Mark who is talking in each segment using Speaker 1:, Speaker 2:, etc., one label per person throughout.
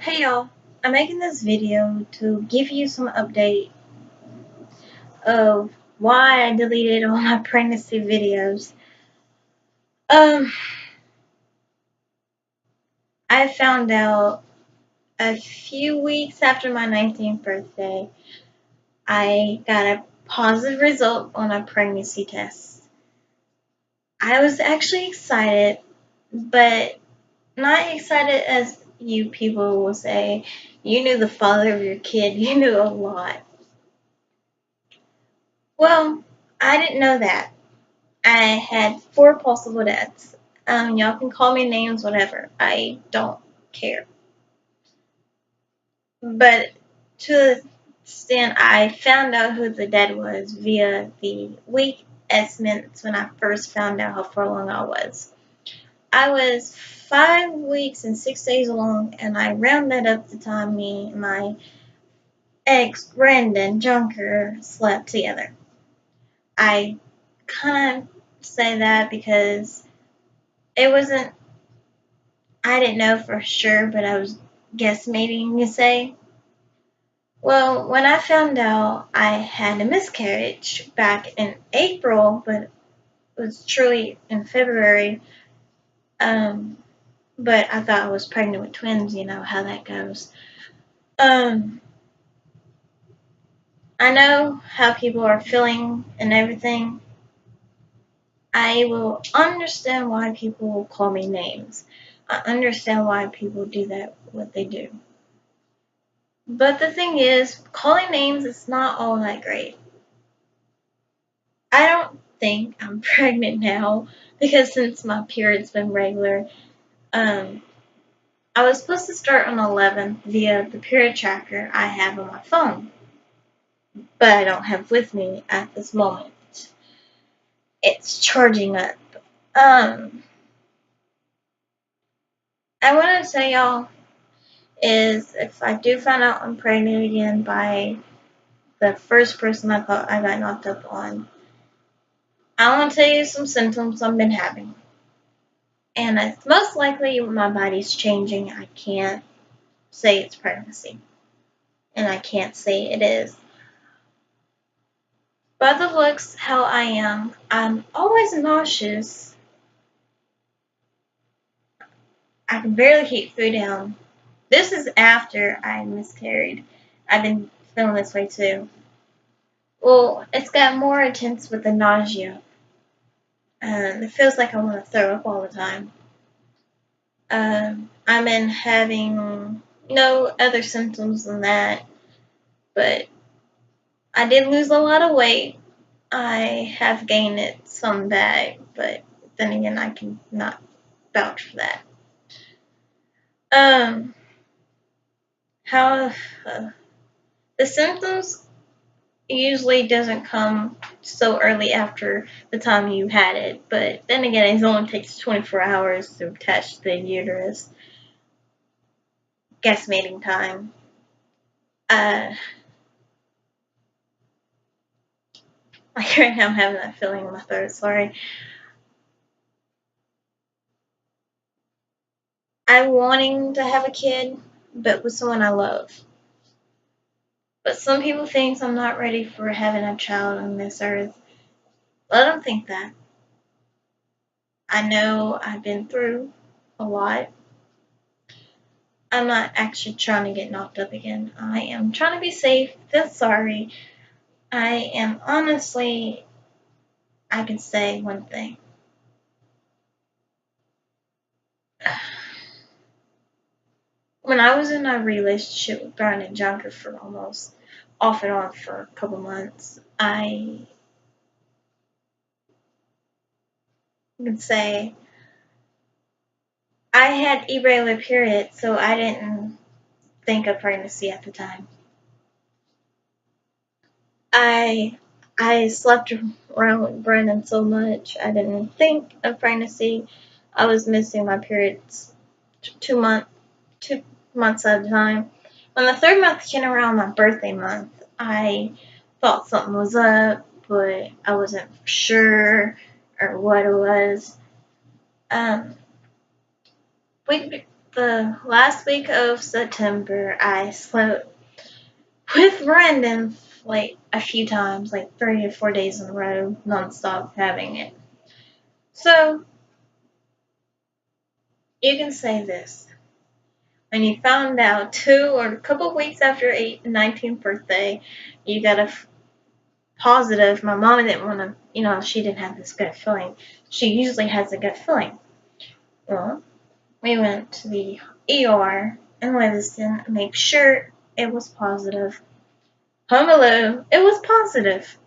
Speaker 1: Hey y'all, I'm making this video to give you some update of why I deleted all my pregnancy videos. Um, I found out a few weeks after my 19th birthday, I got a positive result on a pregnancy test. I was actually excited, but not excited as you people will say. You knew the father of your kid, you knew a lot. Well, I didn't know that. I had four possible deaths. Y'all can call me names, whatever. I don't care. But to the extent I found out who the dead was via the week estimates when I first found out how far along I was. I was 5 weeks and 6 days along, and I rounded up the time me and my ex, Brandon Junker, slept together. I kind of say that because it wasn't I didn't know for sure, but I was guesstimating, you say. Well, when I found out I had a miscarriage back in April, but it was truly in February, um, but I thought I was pregnant with twins, you know how that goes. Um, I know how people are feeling and everything. I will understand why people will call me names. I understand why people do that, what they do. But the thing is, calling names is not all that great. I don't think I'm pregnant now because since my period's been regular, um, I was supposed to start on 11th via the period tracker I have on my phone, but I don't have with me at this moment. It's charging up. Um, I want to say y'all is if I do find out I'm pregnant again by the first person I thought I got knocked up on, I want to tell you some symptoms I've been having. And it's most likely my body's changing. I can't say it's pregnancy. And I can't say it is. By the looks how I am, I'm always nauseous. I can barely keep food down. This is after I miscarried. I've been feeling this way too. Well, it's got more intense with the nausea. It feels like I want to throw up all the time. I've been having no other symptoms than that, but I did lose a lot of weight. I have gained it some back, but then again, I can not vouch for that. Um, how the symptoms usually doesn't come so early after the time you had it, but then again, it only takes 24 hours to attach the uterus. Guesstimating time. Uh, like right now, I'm having that feeling in my throat. Sorry. I'm wanting to have a kid, but with someone I love. But some people think I'm not ready for having a child on this earth. Let them think that. I know I've been through a lot. I'm not actually trying to get knocked up again. I am trying to be safe. Feel sorry. I am honestly, I can say one thing. When I was in a relationship with Brandon Junker for almost off and on for a couple months, I would say I had irregular periods, so I didn't think of pregnancy at the time. I I slept around with Brennan so much I didn't think of pregnancy. I was missing my periods 2 month 2 months at a time. When the third month came around, my birthday month, I thought something was up, but I wasn't sure or what it was. Um, we the last week of September, I slept with Brandon like a few times, like 3 or 4 days in a row, nonstop having it. So you can say this. When you found out 2 or a couple weeks after your 19th birthday, you got a positive. My mom didn't want to, she didn't have this gut feeling. She usually has a gut feeling. Well, we went to the ER in Livingston to make sure it was positive. Homolo, it was positive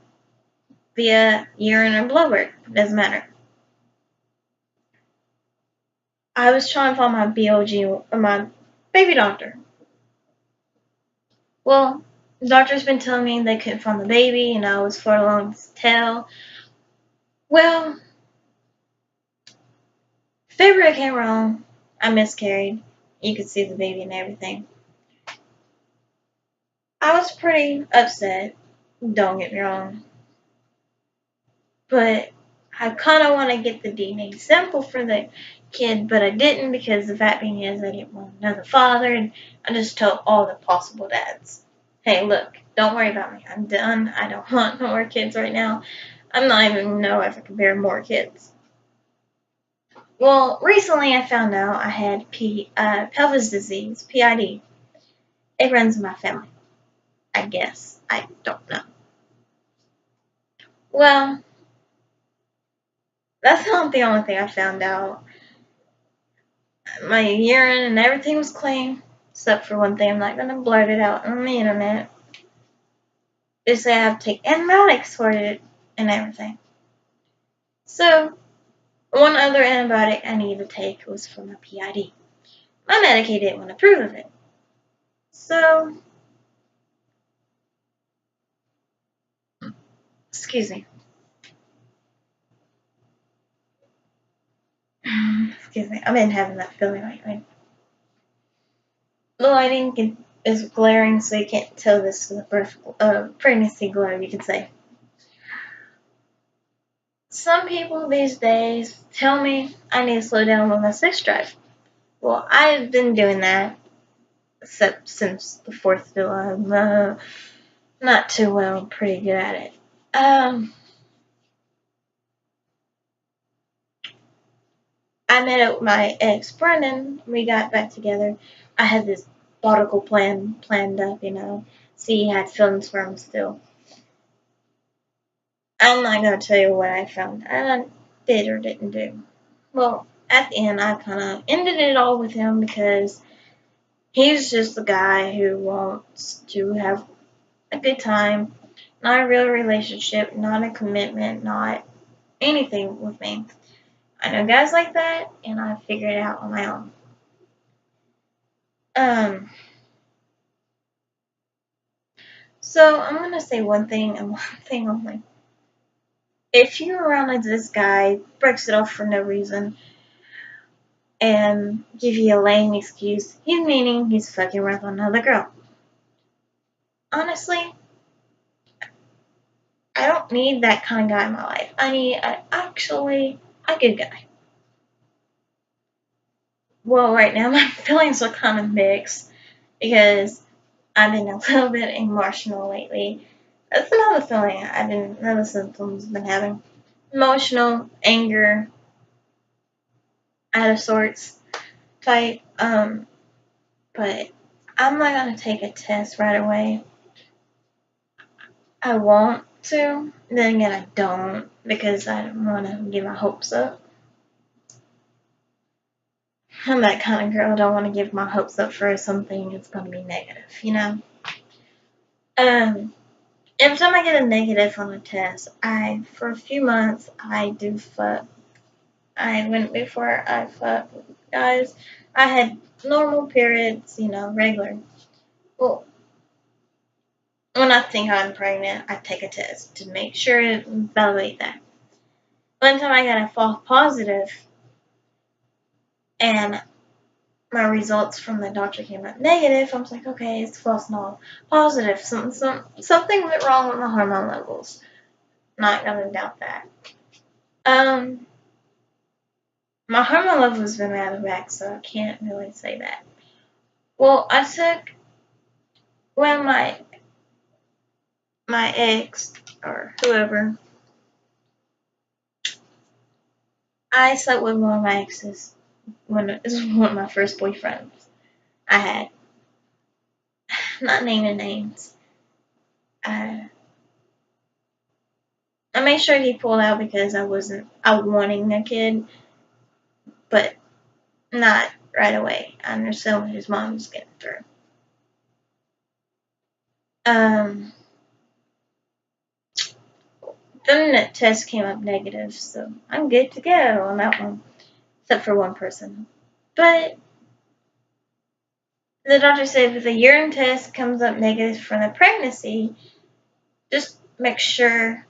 Speaker 1: via urine or blood work. Doesn't matter. I was trying to find my BOG, my baby doctor. Well, the doctor's been telling me they couldn't find the baby, and I was forlorn to tell. Well, February came wrong. I miscarried. You could see the baby and everything. I was pretty upset. Don't get me wrong. But I kind of want to get the DNA sample for the kid, but I didn't because the fact being is I didn't want another father, and I just told all the possible dads, hey, look, don't worry about me. I'm done. I don't want no more kids right now. I'm not even know if I can bear more kids. Well, recently I found out I had pelvis disease, PID. It runs in my family, I guess. I don't know. Well, that's not the only thing I found out. My urine and everything was clean, except for one thing I'm not going to blurt it out on the internet. They say I have to take antibiotics for it and everything. So, one other antibiotic I needed to take was for my PID. My Medicaid didn't want to approve of it. So, excuse me. Excuse me. I've been having that feeling lately. The lighting is glaring, so you can't tell this with a pregnancy glow, you could say. Some people these days tell me I need to slow down with my sex drive. Well, I've been doing that except since the 4th of July. Not too well, pretty good at it. I met up with my ex, Brendan. We got back together. I had this prodigal plan planned up, See, he had feelings for him still. I'm not going to tell you what I found I did or didn't do. Well, at the end, I kind of ended it all with him because he's just the guy who wants to have a good time, not a real relationship, not a commitment, not anything with me. I know guys like that, and I figured it out on my own. Um, so I'm gonna say one thing and one thing only. If you're around like this guy, breaks it off for no reason, and give you a lame excuse, he's meaning he's fucking with another girl. Honestly, I don't need that kind of guy in my life. I need actually a good guy. Well, right now my feelings are kind of mixed because I've been a little bit emotional lately. That's another feeling another symptoms I've been having. Emotional, anger, out of sorts type. But I'm not gonna take a test right away. I want to, then again I don't because I don't want to get my hopes up. I'm that kind of girl. I don't want to give my hopes up for something that's going to be negative. Um, every time I get a negative on a test, for a few months, I do fuck. Before I fuck guys, I had normal periods, regular. Well, when I think I'm pregnant, I take a test to make sure to evaluate that. One time I got a false positive, and my results from the doctor came out negative. I was like, okay, it's false null. Positive. Something went wrong with my hormone levels. Not gonna doubt that. Um, My hormone level has been out of whack, so I can't really say that. Well, I took when my ex or whoever, I slept with one of my exes. This was one of my first boyfriends I had. Not naming names. I made sure he pulled out because I wasn't wanting a kid, but not right away. I understood what his mom was getting through. Um, then the test came up negative, so I'm good to go on that one, except for one person. But the doctor said if the urine test comes up negative from the pregnancy, just make sure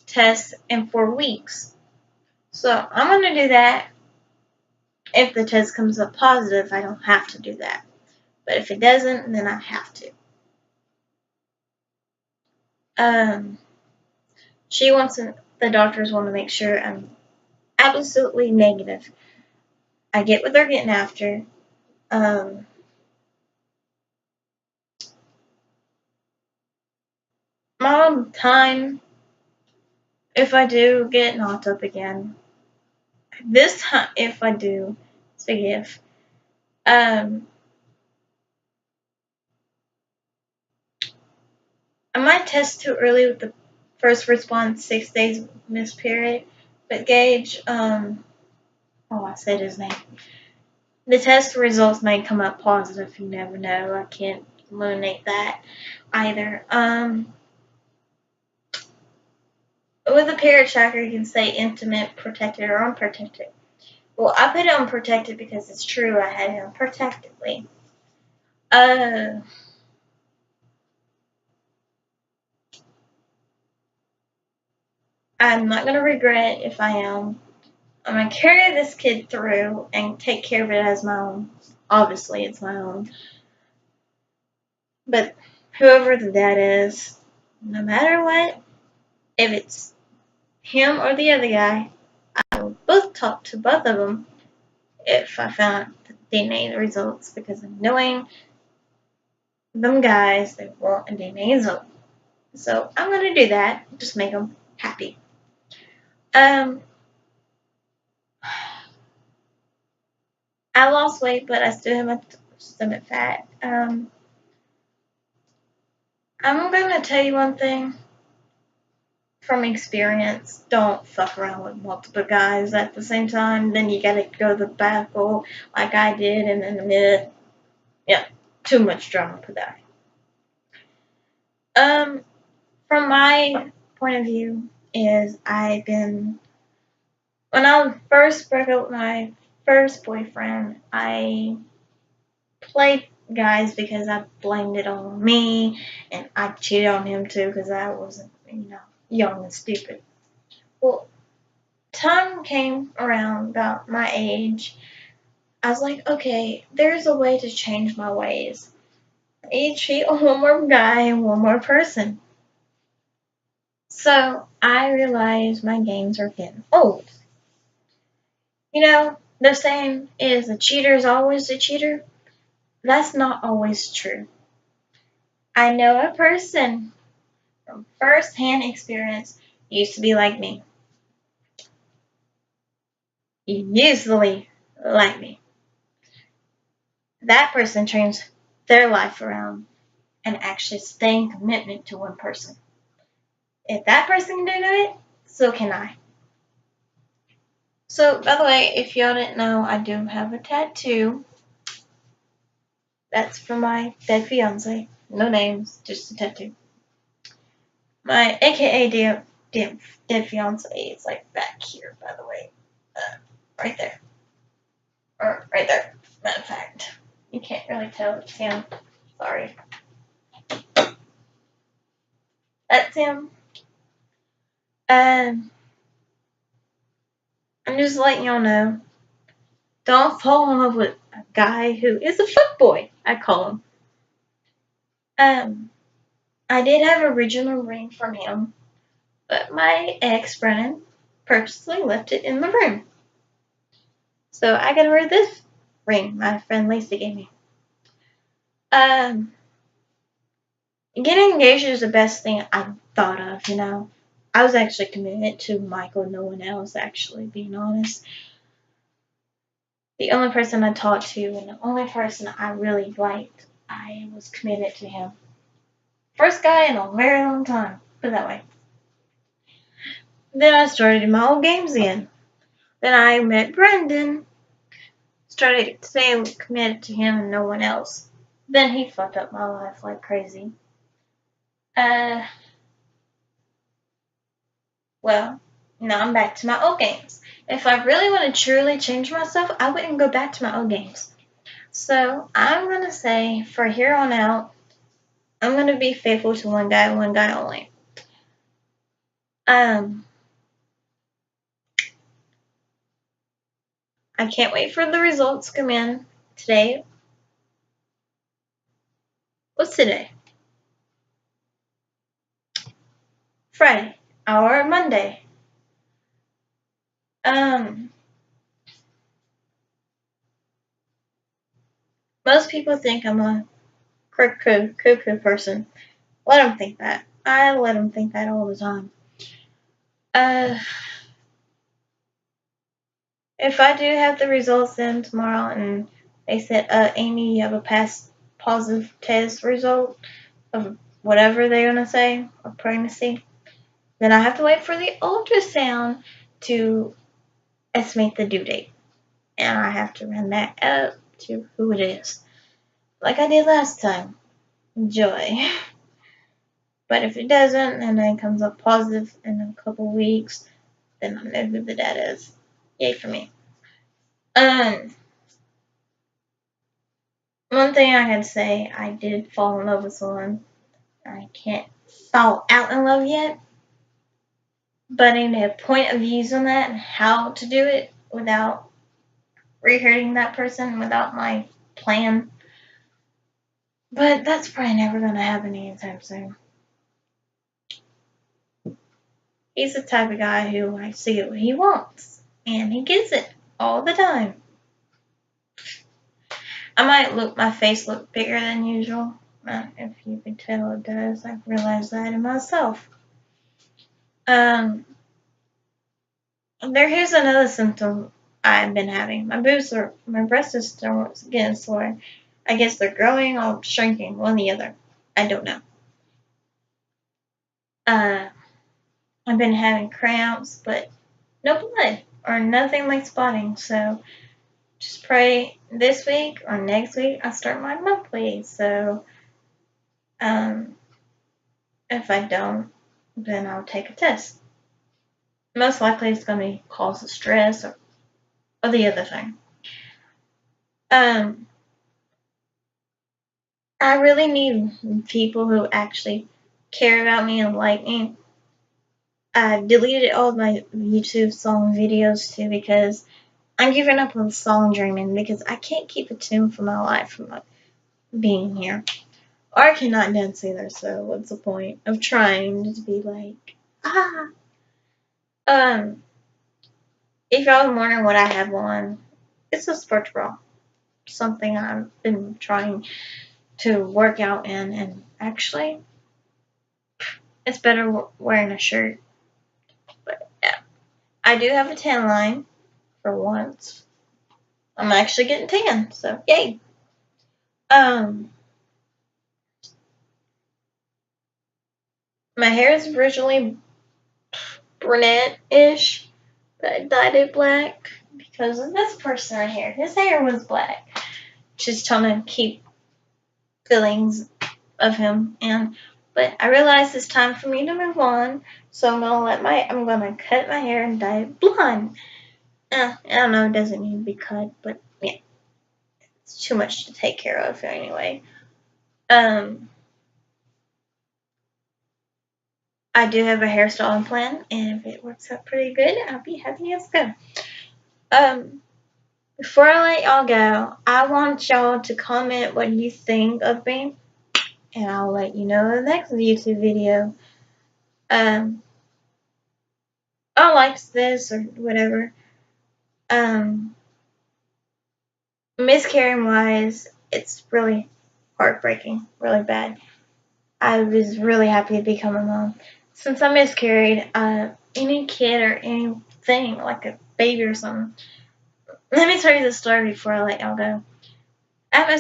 Speaker 1: test in 4 weeks. So I'm going to do that. If the test comes up positive, I don't have to do that. But if it doesn't, then I have to. Um, the doctors want to make sure I'm absolutely negative. I get what they're getting after. Um, Mom, time, if I do get knocked up again, this time, if I do, it's a big if, I might test too early with the first response 6 days missed period, but Gage, I said his name. The test results may come up positive. You never know. I can't eliminate that either. With a period tracker, you can say intimate, protected, or unprotected. Well, I put it unprotected because it's true. I had it unprotectedly. I'm not gonna regret if I am. I'm gonna carry this kid through and take care of it as my own. Obviously, it's my own. But whoever the dad is, no matter what, if it's him or the other guy, I will both talk to both of them if I found the DNA results because knowing them guys, they want a DNA result. So I'm gonna do that. Just make them happy. Um, I lost weight, but I still have my stomach fat. I'm gonna tell you one thing from experience. Don't fuck around with multiple guys at the same time. Then you gotta go to the battle like I did, and then yeah, too much drama for that. From my point of view, is when I first broke up with my first boyfriend, I played guys because I blamed it on me, and I cheated on him too because I wasn't, young and stupid. Well, time came around about my age. I was like, okay, there's a way to change my ways. I cheat on one more guy and one more person. So I realized my games are getting old. The saying is a cheater is always a cheater. That's not always true. I know a person from first-hand experience used to be like me. Usually like me. That person turns their life around and actually stay in commitment to one person. If that person can do it, so can I. So, by the way, if y'all didn't know, I do have a tattoo. That's for my dead fiance. No names, just a tattoo. My AKA dead fiance is like back here, by the way. Right there. Or right there. Matter of fact. You can't really tell it's him. Sorry. That's him. Um, I'm just letting y'all know. Don't fall in love with a guy who is a fuckboy, I call him. I did have an original ring from him, but my ex, Brennan, purposely left it in the room. So I got to wear this ring my friend Lacey gave me. Um, Getting engaged is the best thing I thought of, you know. I was actually committed to Michael, no one else, actually, being honest. The only person I talked to and the only person I really liked, I was committed to him. First guy in a very long time, put it that way. Then I started my old games again. Then I met Brendan, started staying committed to him and no one else. Then he fucked up my life like crazy. Uh, well, now I'm back to my old games. If I really want to truly change myself, I wouldn't go back to my old games. So I'm going to say, for here on out, I'm going to be faithful to one guy only. I can't wait for the results to come in today. What's today? Friday or Monday. Most people think I'm a cuckoo person. Let them think that. I let them think that all the time. Uh, if I do have the results in tomorrow and they said, Amy, you have a positive test result of whatever they're going to say, of pregnancy, then I have to wait for the ultrasound to estimate the due date. And I have to run that up to who it is. Like I did last time. Joy. But if it doesn't, and then it comes up positive in a couple weeks, then I know who the dad is. Yay for me. One thing I can say, I did fall in love with someone. I can't fall out in love yet, but I need a point of views on that and how to do it without re-hurting that person, without my plan. But that's probably never going to happen anytime soon. He's the type of guy who likes to get what he wants, and he gets it all the time. My face look bigger than usual. If you can tell, it does. I've realized that in myself. Here's another symptom I've been having. My breasts are getting sore. I guess they're growing or shrinking, one or the other. I don't know. I've been having cramps, but no blood or nothing like spotting. So just pray this week or next week I start my monthly. So if I don't, then I'll take a test. Most likely it's going to cause stress or the other thing. I really need people who actually care about me and like me. I deleted all my YouTube song videos too because I'm giving up on song dreaming because I can't keep a tune for my life from being here. Or I cannot dance either, so what's the point of trying to be like, ah. If y'all are wondering what I have on, it's a sports bra. Something I've been trying to work out in, and actually, it's better wearing a shirt. But yeah, I do have a tan line for once. I'm actually getting tan, so yay. My hair is originally brunette-ish, but I dyed it black because of this person right here. His hair was black. Just trying to keep feelings of him, but I realized it's time for me to move on, so I'm gonna cut my hair and dye it blonde. I don't know, it doesn't need to be cut, but yeah, it's too much to take care of anyway. I do have a hairstyling plan, and if it works out pretty good, I'll be happy as go. Before I let y'all go, I want y'all to comment what you think of me. and I'll let you know in the next YouTube video. Um, I likes this or whatever. Um, Miscarrying wise, it's really heartbreaking, really bad. I was really happy to become a mom. Since I miscarried, any kid or anything, like a baby or something. Let me tell you the story before I let y'all go. I had my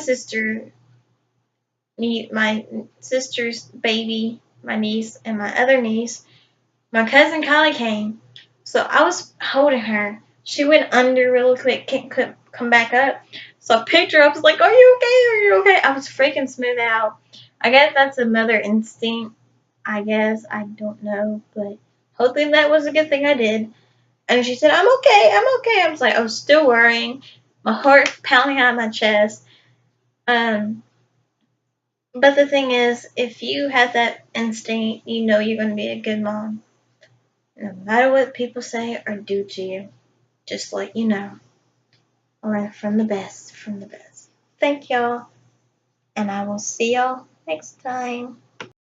Speaker 1: sister's baby, my niece, and my other niece. My cousin Kylie came, so I was holding her. She went under really quick, can't come back up. So I picked her up. I was like, "Are you okay? Are you okay?" I was freaking smooth out. I guess that's a mother instinct. I guess I don't know, but hopefully that was a good thing I did. And she said, "I'm okay. I'm okay." I was like, I was still worrying. My heart pounding out of my chest. Um, but the thing is, if you have that instinct, you know you're going to be a good mom. No matter what people say or do to you, just let you know. I learned from the best, from the best. Thank y'all, and I will see y'all next time.